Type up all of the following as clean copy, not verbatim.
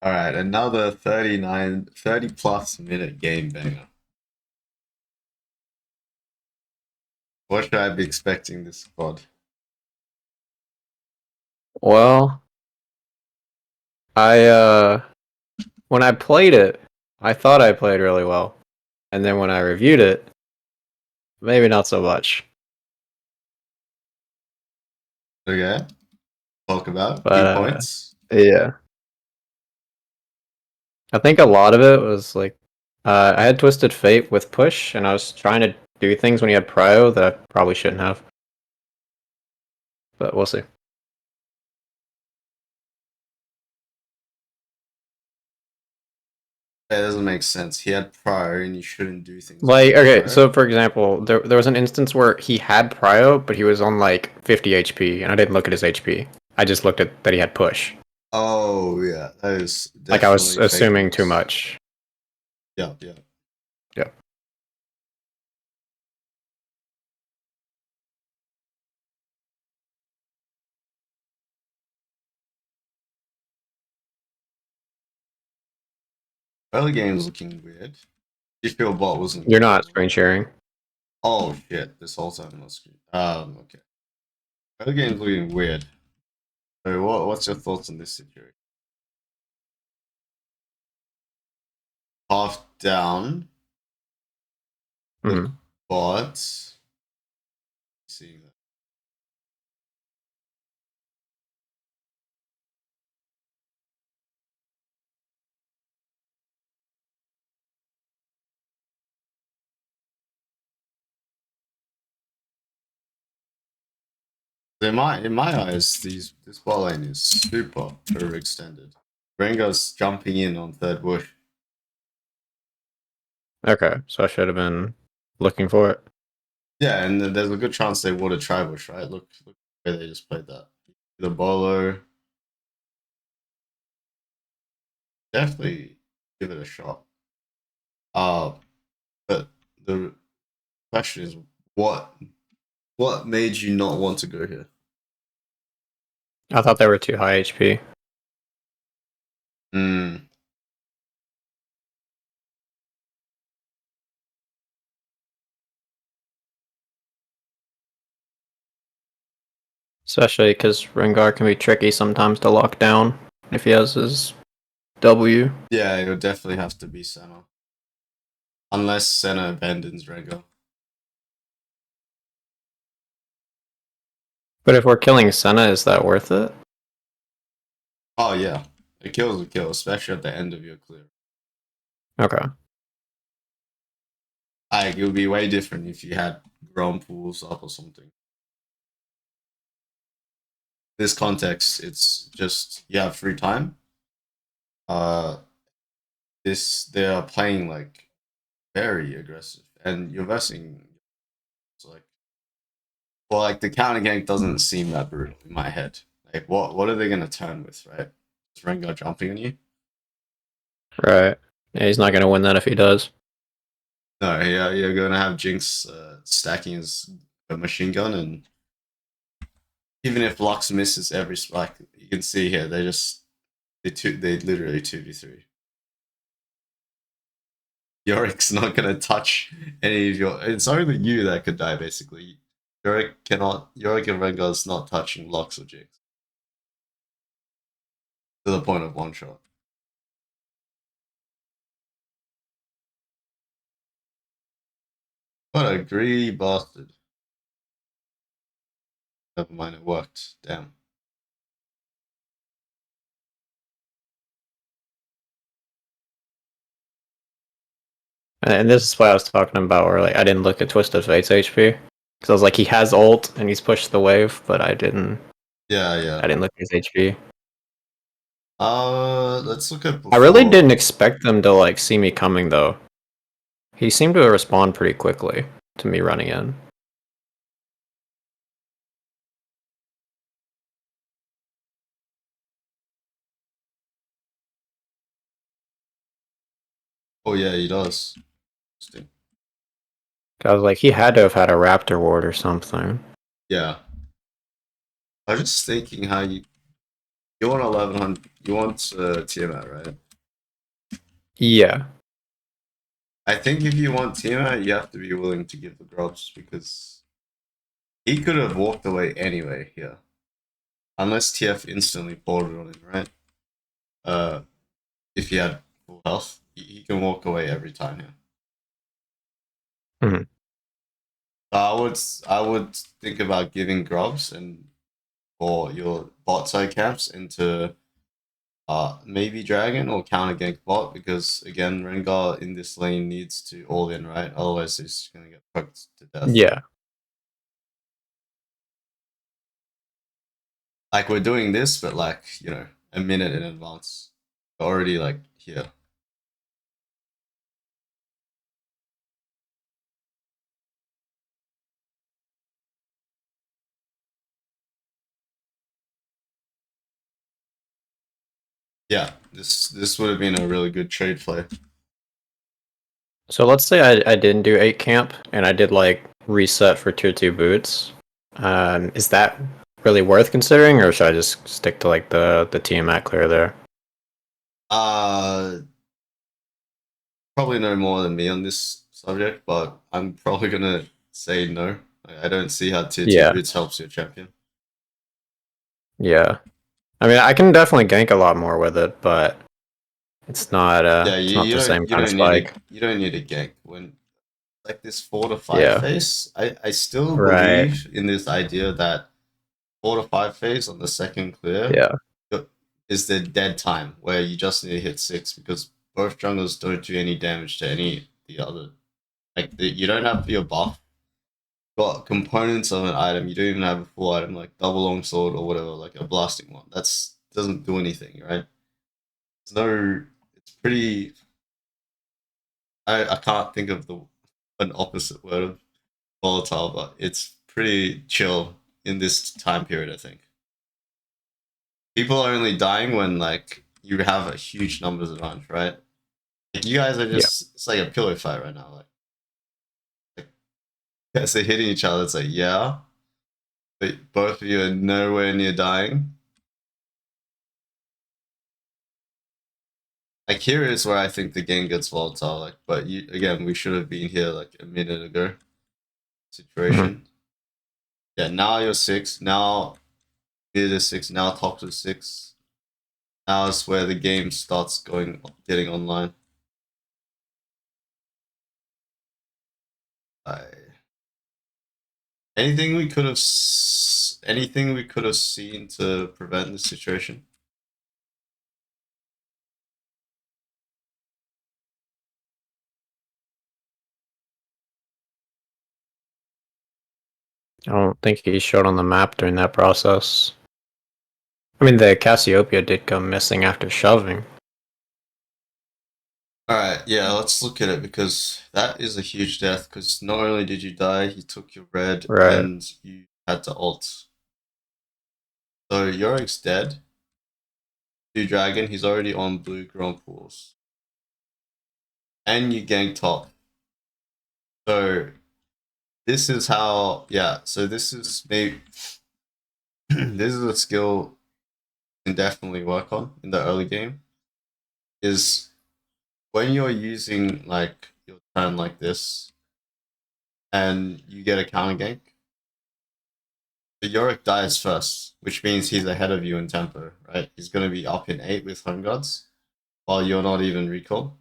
All right, another 30 plus minute game banger. What should I be expecting this squad? Well, I when I played it, I thought I played really well. And then when I reviewed it, maybe not so much. Okay, talk about key But points. yeah. I think a lot of it was like I had Twisted Fate with push and I was trying to do things when he had prio that I probably shouldn't have. But we'll see. That doesn't make sense. He had prior, and you shouldn't do things when Like, you have okay, prior. so for example, there was an instance where he had prio, but he was on like 50 HP, and I didn't look at his HP. I just looked at that he had push. Oh yeah, that is Like I was definitely fake assuming too news. much. Yeah, yeah. Yeah. Early game's looking weird. You feel bot wasn't You're looking not good. screen sharing. Oh shit! This whole time on screen. Okay. Early game's looking weird. So what's your thoughts on this situation? Half down. Look, Mhm. bot. Seeing that. In my eyes, this bot lane is super overextended. Rengar's jumping in on third bush. Okay, so I should have been looking for it. Yeah, and there's a good chance they would have tribush, right? Look where they just played that. The bolo, definitely give it a shot. Uh, but the question is, what what made you not want to go here? I thought they were too high HP. Hmm. Especially because Rengar can be tricky sometimes to lock down if he has his W. Yeah, it would definitely have to be Senna. Unless Senna abandons Rengar. But if we're killing Senna, is that worth it? Oh yeah. A kill is a kill, especially at the end of your clear. Okay. Like it would be way different if you had grown pools up or something. This context, it's just you have free time. Uh this they are playing like very aggressive. And you're versing it's like well like the counter gank doesn't seem that brutal in my head. Like what are they gonna turn with, right? Is Rengar jumping on you? Right. Yeah, he's not going to win that if he does. No, yeah, you're gonna have Jinx stacking his machine gun, and even if Lux misses every spike, you can see here they literally 2v3. Yorik's not gonna touch any of your. It's only you that could die basically. Yorick and Rengar's not touching Lux or Jinx to the point of one shot. What a greedy bastard. Never mind, it worked. Damn. And this is what I was talking about, where like I didn't look at Twisted Fate's HP because I was like, he has ult and he's pushed the wave, but I didn't. Yeah, yeah. I didn't look at his HP. Let's look at I really didn't before. expect them to like see me coming though. He seemed to respond pretty quickly to me running in. Oh yeah, he does. I was like, he had to have had a Raptor ward or something. Yeah. I was just thinking how you You want 1100. You want Tiamat, right? Yeah. I think if you want Tiamat, you have to be willing to give the grubs because he could have walked away anyway here, unless TF instantly poured it on him, right? Uh, if he had full health, he can walk away every time here. Mhm. So I would think about giving grubs and for your bot side camps into maybe dragon or counter gank bot because again Rengar in this lane needs to all in, right? Otherwise he's gonna get fucked to death. Yeah. Like we're doing this, but like a minute in advance. We're already like here. Yeah, this would have been a really good trade play. So let's say I didn't do 8 camp and I did like reset for tier 2 boots. Is that really worth considering, or should I just stick to like the Tiamat clear there? Uh, Probably know more than me on this subject, but I'm probably gonna say no. I don't see how tier two Yeah. boots helps your champion. Yeah. I mean, I can definitely gank a lot more with it, but Yeah, it's you, not you the don't same you kind of don't need spike. a you don't need a gank when like this 4 to 5 Yeah. phase. I still Right. believe in this idea that 4 to 5 phase on the second clear Yeah. is the dead time where you just need to hit 6 because both junglers don't do any damage to any of the other. You don't have your buff. Got components of an item. You don't even have a full item like double long sword or whatever, like a blasting one. That's doesn't do anything, right? It's no. It's pretty. I can't think of the an opposite word of volatile, but it's pretty chill in this time period. I think people are only dying when like you have a huge numbers advantage, right? Like you guys are Yeah. just it's like a pillow fight right now. Like as they're hitting each other, it's like yeah, but both of you are nowhere near dying. Like here is where I think the game gets volatile. Like, but you again, we should have been here like a minute ago. Mhm. Situation. Yeah, now you're 6. Now mid is 6. Now top is 6. Now is where the game starts getting online. I, anything we could have seen to prevent this situation. I don't think he showed on the map during that process. I mean, the Cassiopeia did go missing after shoving. All right, yeah, let's look at it because that is a huge death. Because not only did you die, you took your red Right. and you had to ult. So Yorick's dead. Blue Dragon, he's already on blue Grand Pools. And you gank top. So this is how so this is maybe this is a skill you can definitely work on in the early game. Is when you're using like your turn like this and you get a counter gank, the Yorick dies first, which means he's ahead of you in tempo, right? He's gonna be up in 8 with Home Gods while you're not even recalled.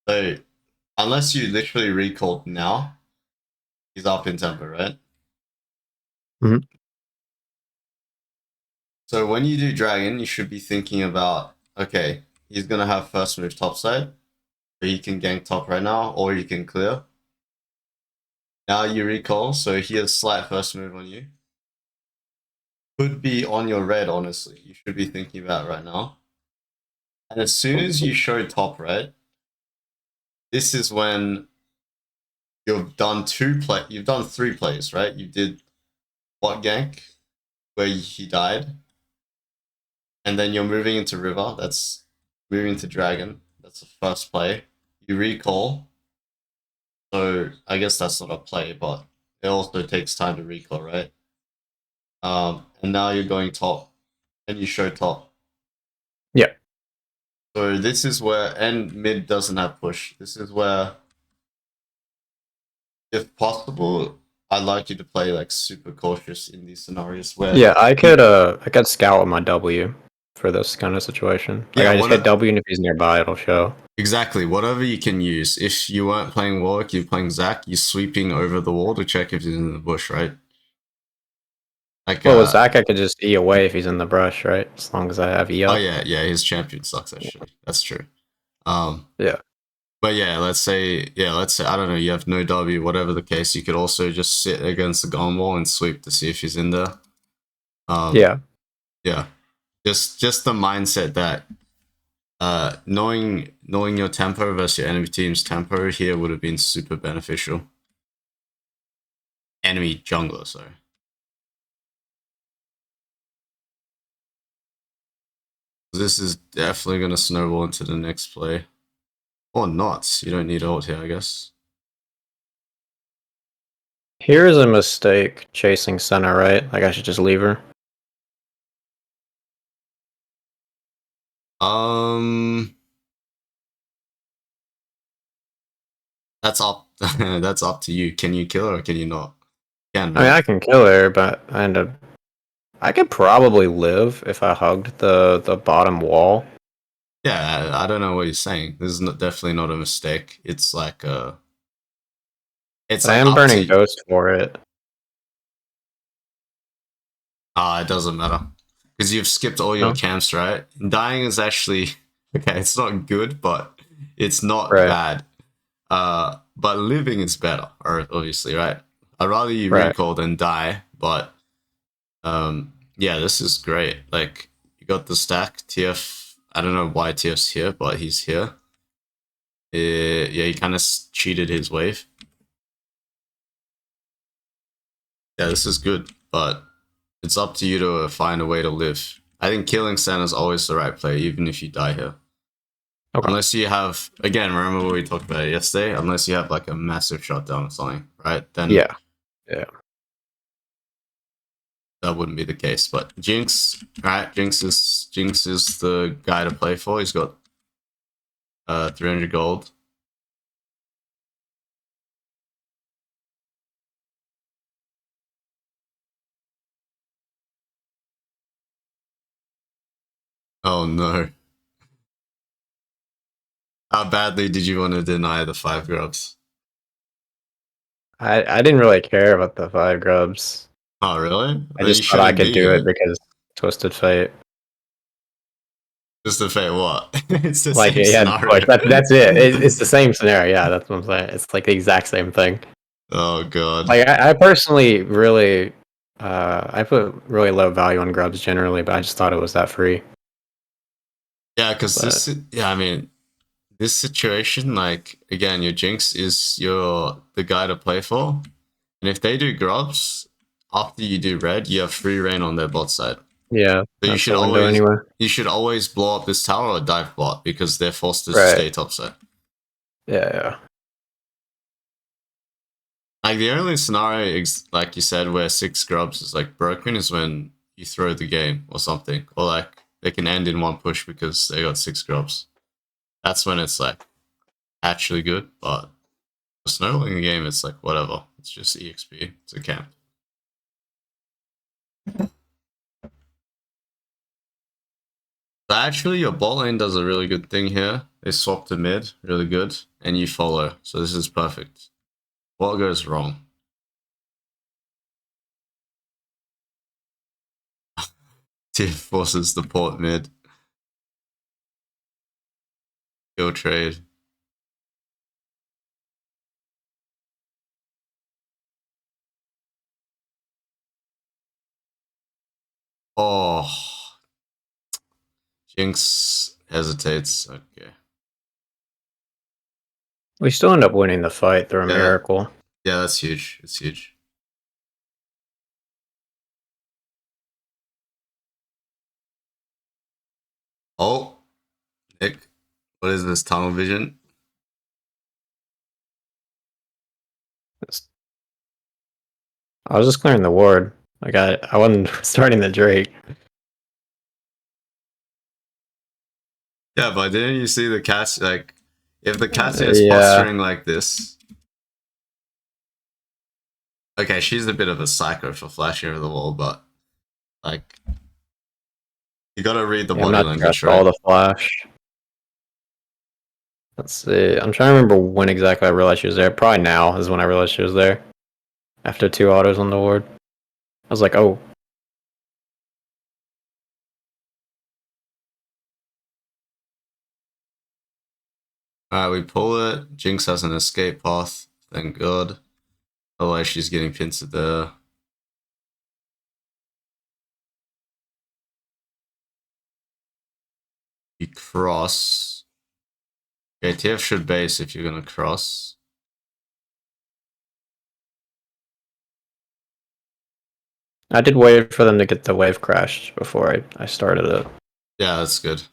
So unless you literally recalled now, he's up in tempo, right? Mhm. So when you do dragon, you should be thinking about okay, he's gonna have first move topside, so he can gank top right now, or he can clear. Now you recall, so he has slight first move on you. Could be on your red, honestly. You should be thinking about right now. And as soon as you show top red, this is when you've done 3 plays, right? You did bot gank where he died, and then you're moving into river. That's moving to dragon. That's the first play. You recall, so I guess that's not a play, but it also takes time to recall, right? And now you're going top, and you show top. So this is where, and mid doesn't have push. This is where, if possible, I'd like you to play like super cautious in these scenarios where Yeah, you, I could scout with my W for this kind of situation. Like yeah, I just hit what W, and if he's nearby, it'll show. exactly whatever you can use. If you weren't playing Warwick, you're playing Zac, you're sweeping over the wall to check if he's in the bush, right? Like Well, with Zach, I could just E away if he's in the brush, right? As long as I have E oh up. yeah, yeah, his champion sucks actually. That's true. Um, Yeah. but let's say I don't know, you have no W, whatever the case, you could also just sit against the gun wall and sweep to see if he's in there. Um, Yeah. yeah, just the mindset that knowing your tempo versus your enemy team's tempo here would have been super beneficial. Enemy jungler, sorry. This is definitely gonna snowball into the next play. Or not. You don't need ult here, I guess. Here's a mistake chasing center, right? Like I should just leave her. Um, that's up. That's up to you. Can you kill her or can you not? Can, I mean, right? I can kill her, but I could probably live if I hugged the bottom wall. Yeah, I don't know what you're saying. This is definitely not a mistake. It's But I like am up burning to. ghost for it. It doesn't matter because you've skipped all your No? camps, right? Dying is actually okay. It's not good, but it's not Right. bad. But living is better, or obviously, right? I'd rather you Right. recall than die, but yeah, this is great. Like you got the stack TF. I don't know why TF's here, but he's here. Yeah, he kind of cheated his wave. Yeah, this is good, but it's up to you to find a way to live. I think killing Sen is always the right play, even if you die here. Okay. Unless you have, again, remember what we talked about yesterday? Unless you have like a massive shutdown or something, right? Then Yeah. Yeah. that wouldn't be the case. But Jinx, right? Jinx is the guy to play for. He's got 300 gold. Oh no. How badly did you want to deny the 5 grubs? I didn't really care about the 5 grubs. Oh really? I Then you just thought I shouldn't could be do it here. because Twisted Fate. Just to say what? It's the Like same it had push. scenario. That's it. It's the same scenario. Yeah, that's what I'm saying. It's like the exact same thing. Oh god. Like I personally really, I put really low value on grubs generally, but I just thought it was that free. Yeah, because But yeah, I mean, this situation, like, again, your Jinx is the guy to play for. And if they do grubs, after you do red, you have free reign on their bot side. yeah, So that's the window anyway. you should always blow up this tower or dive bot because they're forced to Right. stay topside. Yeah. Yeah. Like the only scenario, like you said, where 6 grubs is like broken is when you throw the game or something, or like they can end in one push because they got 6 grubs. That's when it's like actually good. But for snowballing the game, it's like whatever. It's just EXP. It's a camp. But actually, your bot lane does a really good thing here. They swap to mid, really good, and you follow. So this is perfect. What goes wrong? Tier forces the port mid. Kill trade. Oh, Jinx hesitates. Okay. We still end up winning the fight through a Yeah, miracle. yeah, that's huge. It's huge. Oh, Nick, what is this tunnel vision? I was just clearing the ward. Like I wasn't starting the Drake. Yeah, but didn't you see the cast? Like, if the Cassia is Yeah, posturing like this, okay, she's a bit of a psycho for flashing over the wall, but like, you gotta read the yeah, I'm body not language, stressed. All right? the flash. Let's see. I'm trying to remember when exactly I realized she was there. Probably now is when I realized she was there. After 2 autos on the ward, I was like, oh, Alright, we pull it. Jinx has an escape path. Thank God. Otherwise, she's getting pincered there. You cross. Okay, TF should base if you're gonna cross. I did wait for them to get the wave crashed before I started it. Yeah, that's good.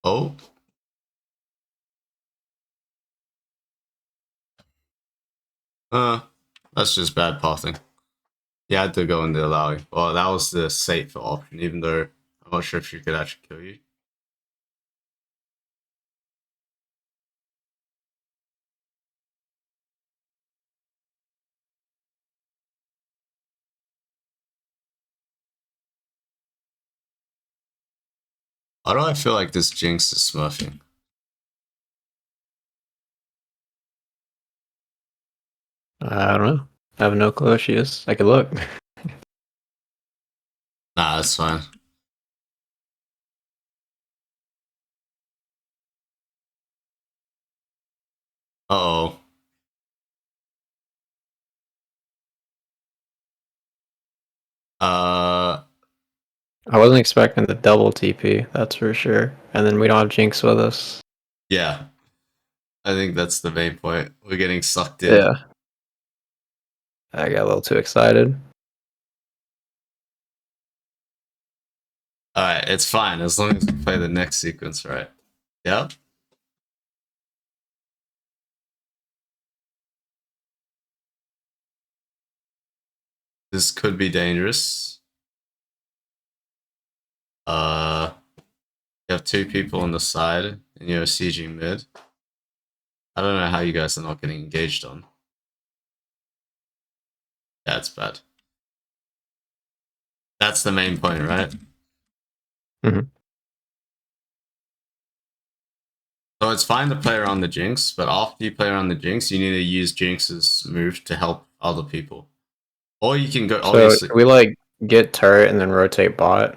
Oh. That's just bad pathing. You had to go in the allowing. Well, that was the safe option, even though I'm not sure if she could actually kill you. Why do I feel like this Jinx is smurfing? I don't know. I have no clue who she is. I could look. Nah, that's fine. Uh oh. Uh, I wasn't expecting the double TP, that's for sure. And then we don't have Jinx with us. yeah. I think that's the main point. We're getting sucked in. Yeah. I got a little too excited. Alright, it's fine as long as we play the next sequence right. Yeah? This could be dangerous. You have two people on the side and you're sieging mid. I don't know how you guys are not getting engaged on. Yeah, it's bad. That's the main point, right? Mhm. So it's fine to play around the Jinx, but after you play around the Jinx, you need to use Jinx's move to help other people. Or you can go, So obviously, can we like get turret and then rotate bot?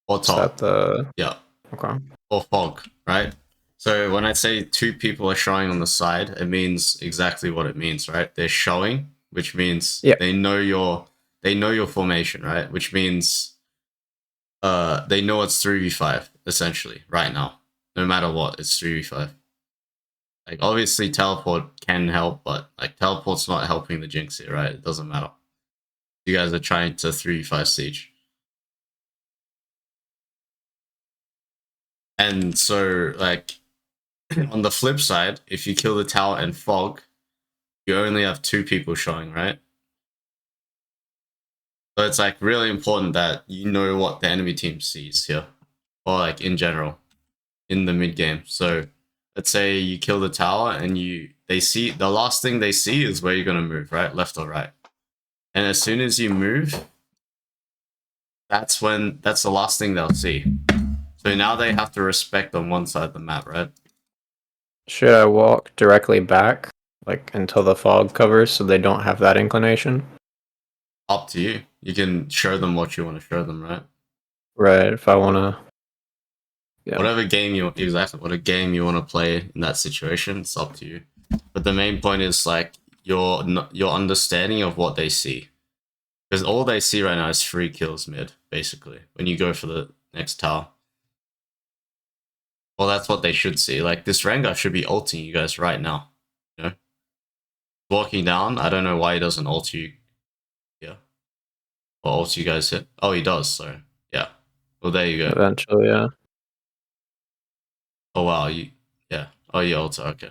or Is that top. the Yeah. okay? Or fog, right? So when I say two people are showing on the side, it means exactly what it means, right? They're showing, which means Yeah, they know your formation, right? Which means they know it's 3v5 essentially right now. No matter what, it's 3v5. Like obviously teleport can help, but like teleport's not helping the Jinx here, right? It doesn't matter. You guys are trying to 3v5 siege. And so like on the flip side, if you kill the tower and fog, you only have two people showing, right? So it's like really important that you know what the enemy team sees here, or like in general in the mid game. So let's say you kill the tower and they see the last thing they see is where you're gonna move, right, left or right. And as soon as you move, that's the last thing they'll see. So now they have to respect on one side of the map, right? should I walk directly back like until the fog covers so they don't have that inclination? Up to you. You can show them what you want to show them, right? Right. If I want to, yeah. Whatever game you exactly what a game you want to play in that situation, it's up to you. But the main point is like your understanding of what they see, because all they see right now is free kills mid, basically. When you go for the next tower, well, that's what they should see. Like this Rengar should be ulting you guys right now. You know, walking down. I don't know why he doesn't ult you here or ult you guys here. Oh, he does. So yeah. Well, there you go. Eventually, yeah. Oh wow, you yeah. Oh, you ult. Okay.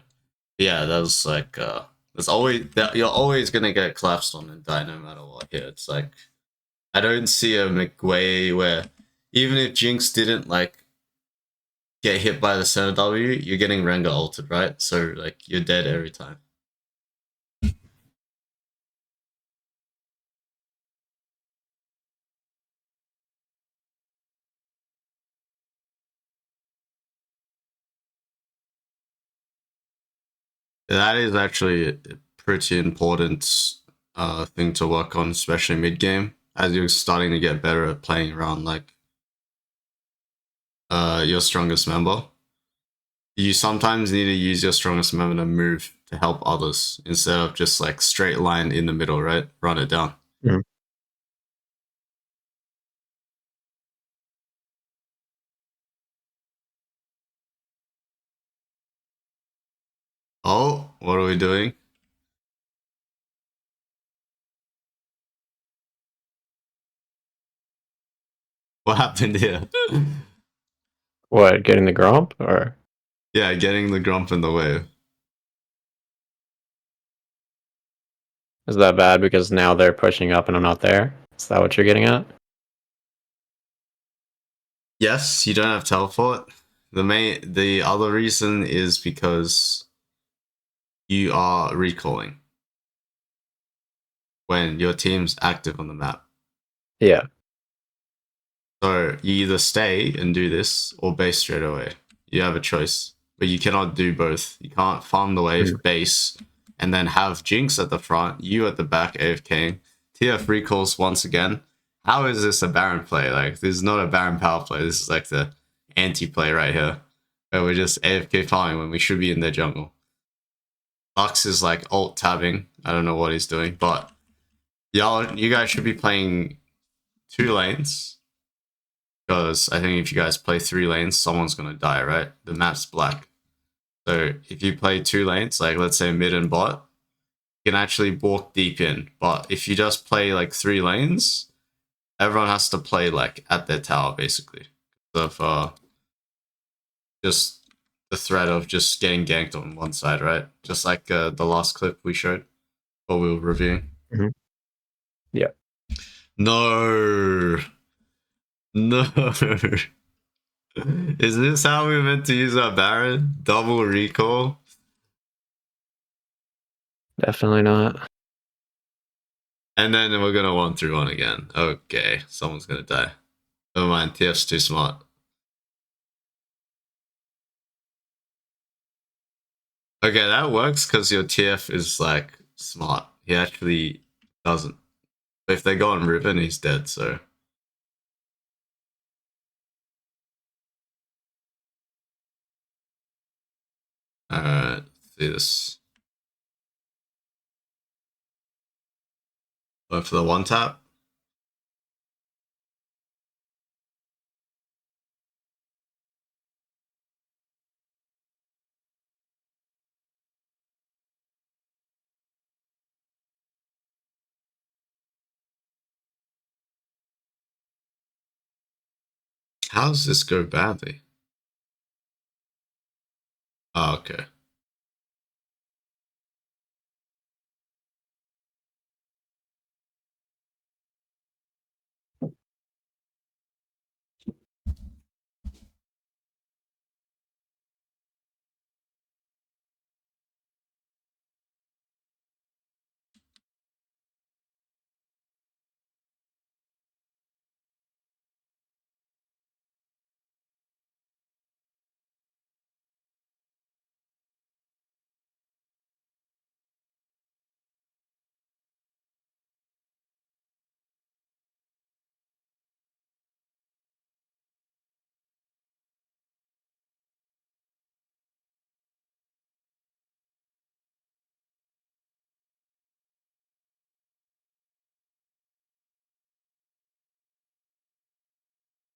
Yeah, that was like there's always that you're always gonna get collapsed on and die no matter what here. It's like I don't see a McWay where even if Jinx didn't like get hit by the center W, you're getting Rengar ulted, right? So like you're dead every time. That is actually a pretty important thing to work on, especially mid game, as you're starting to get better at playing around like your strongest member. You sometimes need to use your strongest member to move to help others instead of just like straight line in the middle, right? Run it down. Mhm. Oh, what are we doing? What happened here? What, getting the Gromp? Or Yeah, getting the Grump in the way. is that bad because now they're pushing up and I'm not there? Is that what you're getting at? Yes, you don't have teleport. The other reason is because you are recalling when your team's active on the map. Yeah. So you either stay and do this or base straight away. You have a choice, but you cannot do both. You can't farm the wave, Mhm. base, and then have Jinx at the front, you at the back AFKing. TF recalls once again. How is this a Baron play? Like, this is not a Baron power play. This is like the anti-play right here, where we're just AFK farming when we should be in their jungle. Lux is like alt tabbing. I don't know what he's doing, but y'all, you guys should be playing 2 lanes because I think if you guys play 3 lanes, someone's gonna die, right? The map's black. So if you play 2 lanes, like let's say mid and bot, you can actually walk deep in. But if you just play like 3 lanes, everyone has to play like at their tower basically. Of just the threat of just getting ganked on one side, right? Just like the last clip we showed or we were reviewing. Mhm. Yeah. No, no. Is this how we meant to use our Baron? Double recall? Definitely not. And then we're gonna 1-3-1 again. Okay, someone's gonna die. Never mind, TF's too smart. Okay, that works because your TF is like smart. He actually doesn't. But if they go on Riven, he's dead, so. Let's see this. Go for the one tap. How does this go badly? Oh, okay.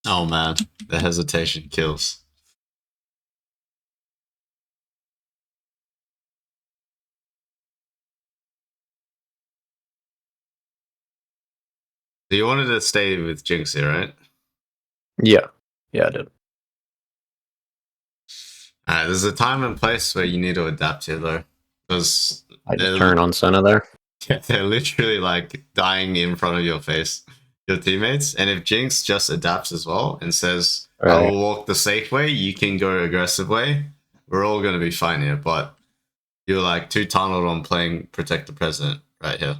Oh man, the hesitation kills. So you wanted to stay with Jinxie, right? Yeah. Yeah, I did. There's a time and place where you need to adapt here, though. because I just they're turn on Senna there. yeah, they're literally like dying in front of your face, your teammates. And if Jinx just adapts as well and says, "I Right. will walk the safe way, you can go aggressive way," we're all gonna be fine here. But you're like too tunneled on playing protect the president right here.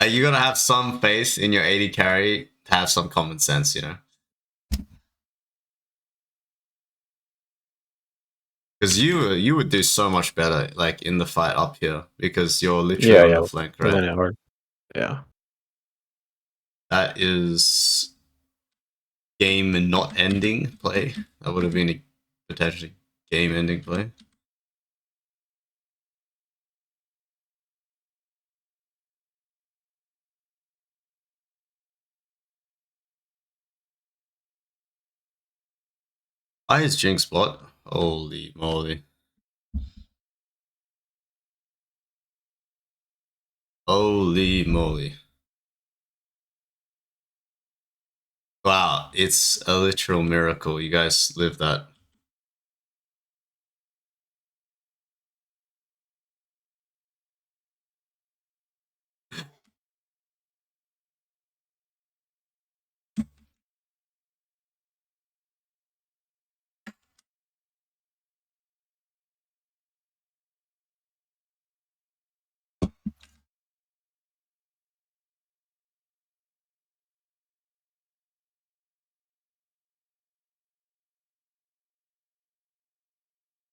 You gotta have some faith in your AD carry to have some common sense, you know. Because you would do so much better like in the fight up here because you're literally Yeah, on yeah. the flank, And right? then it hard. Yeah. That is game not ending play. That would have been a potentially game ending play. Why is Jinx bot? Holy moly. Holy moly. Wow, it's a literal miracle. You guys lived that.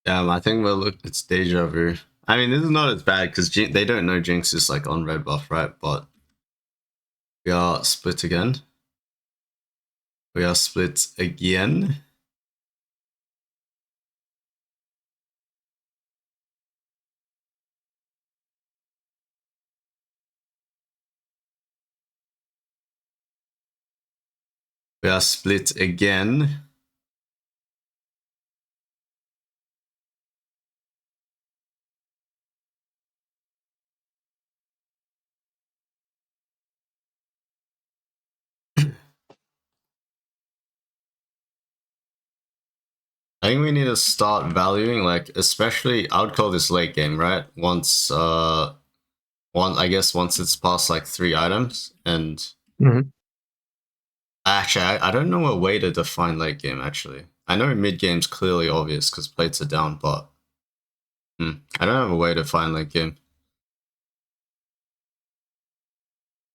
I think we'll look. It's deja vu. I mean, this is not as bad because they don't know Jinx is like on red buff, right? But we are split again. We are split again. We are split again. I think we need to start valuing, like, especially, I would call this late game, right? I guess once it's past like 3 items, and Mm-hmm. actually, I don't know a way to define late game. Actually, I know mid game's clearly obvious because plates are down, but I don't have a way to find late game.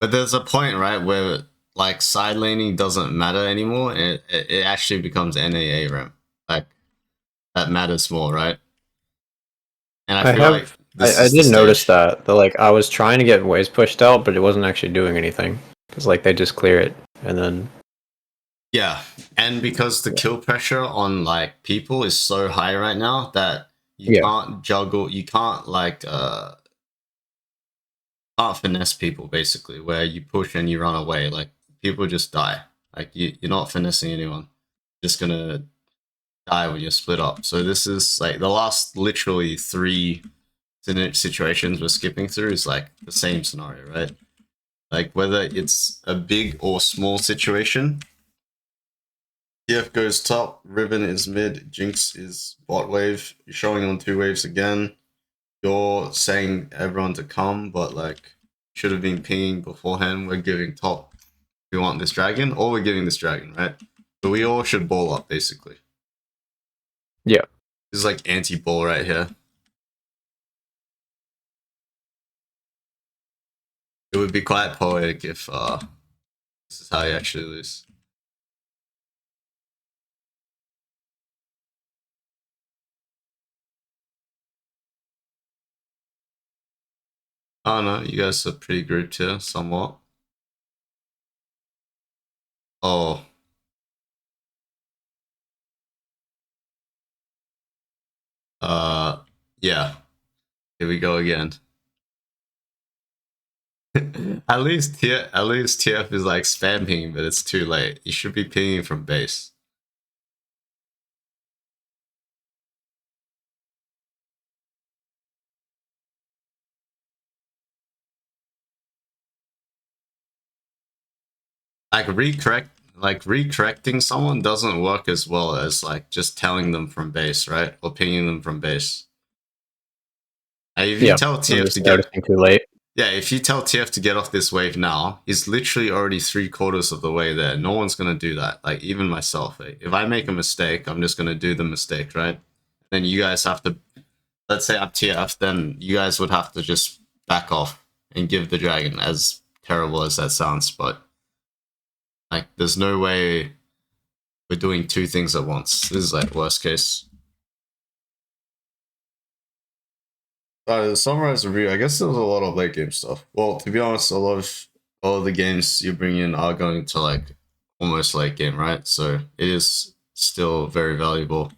But there's a point, right, where like side laning doesn't matter anymore, and it actually becomes NAA ramp. Like that matters more, right? And I I feel like have this I is the did notice stage. that like I was trying to get waves pushed out, but it wasn't actually doing anything because like they just clear it and then Yeah, and because the kill pressure on like people is so high right now that you yeah. can't juggle, you can't like can't finesse people basically. Where you push and you run away, like people just die. Like you're not finessing anyone. You're just gonna die when you're split up. So this is like the last literally 3 situations we're skipping through is like the same scenario, right? Like whether it's a big or small situation, TF goes top, Ribbon is mid, Jinx is bot wave. You're showing on 2 waves again. You're saying everyone to come, but like should have been pinging beforehand. We're giving top. We want this dragon, or we're giving this dragon, right? So we all should ball up basically. Yeah. This is like anti-ball right here. It would be quite poetic if this is how you actually lose. Oh no, you guys are pretty grouped here, somewhat. Oh, uh, yeah. Here we go again. At least TF is like spam pinging, but it's too late. You should be pinging from base. Like recorrect, like recorrecting someone doesn't work as well as like just telling them from base, right? Or pinging them from base. If you Yeah, tell I'm TF to just get noticing too late. yeah, if you tell TF to get off this wave now, he's literally already 3/4 of the way there. No one's gonna do that. Like even myself, if I make a mistake, I'm just gonna do the mistake, right? Then you guys have to, let's say I'm TF, then you guys would have to just back off and give the dragon. As terrible as that sounds, but like there's no way we're doing two things at once. This is like worst case. Summarize review. I guess there was a lot of late game stuff. Well, to be honest, a lot of the games you bring in are going to like almost late game, right? So it is still very valuable.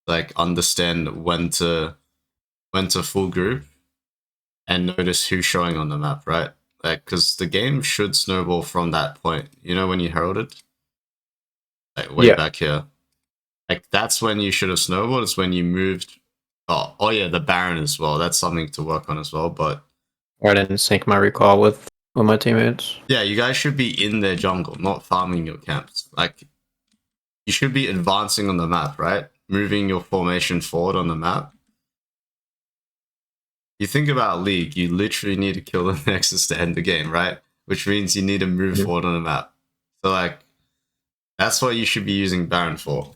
Like understand when to full group and notice who's showing on the map, right? Like because the game should snowball from that point. You know when you heralded, like way Yeah, back here. Like that's when you should have snowballed. It's when you moved. Oh yeah, the Baron as well. That's something to work on as well. But I didn't sync my recall with my teammates. yeah, you guys should be in their jungle, not farming your camps. Like you should be advancing on the map, right? Moving your formation forward on the map. You think about League, you literally need to kill the Nexus to end the game, right? Which means you need to move Mhm. forward on the map. So like that's what you should be using Baron for,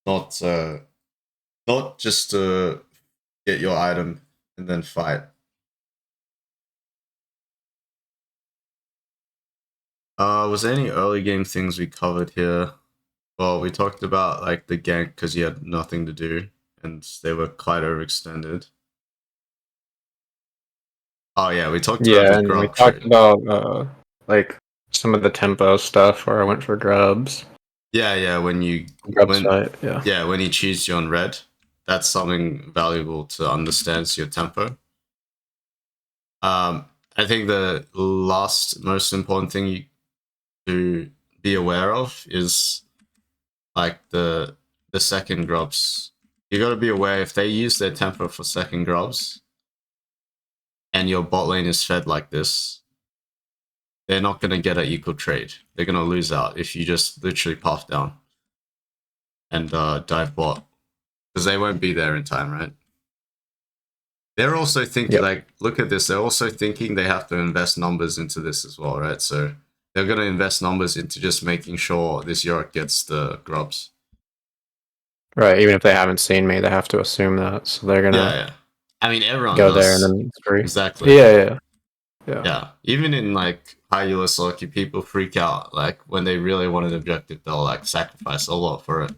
not not just to get your item and then fight. Was there any early game things we covered here? Well, we talked about like the gank because you had nothing to do and they were quite overextended. Oh yeah, we talked about Yeah, the and we grub talked trade. about like some of the tempo stuff where I went for grubs. Yeah, when you Grubs when fight, yeah. yeah when he cheats you on red, that's something valuable to understand your tempo. Um, I think the last most important thing you to be aware of is like the second grubs. You got to be aware if they use their tempo for second grubs and your bot lane is fed like this, they're not going to get an equal trade. They're going to lose out if you just literally puff down and dive bot because they won't be there in time, right? They're also thinking, Yep. like, look at this. They're also thinking they have to invest numbers into this as well, right? So they're going to invest numbers into just making sure this Yorick gets the grubs. Right, even if they haven't seen me, they have to assume that. So they're Yeah, gonna yeah. I mean, everyone go there and does. then it's free. Exactly. Yeah, yeah, yeah. Yeah. Even in like high elo Loki, people freak out. Like when they really want an objective, they'll like sacrifice a lot for it.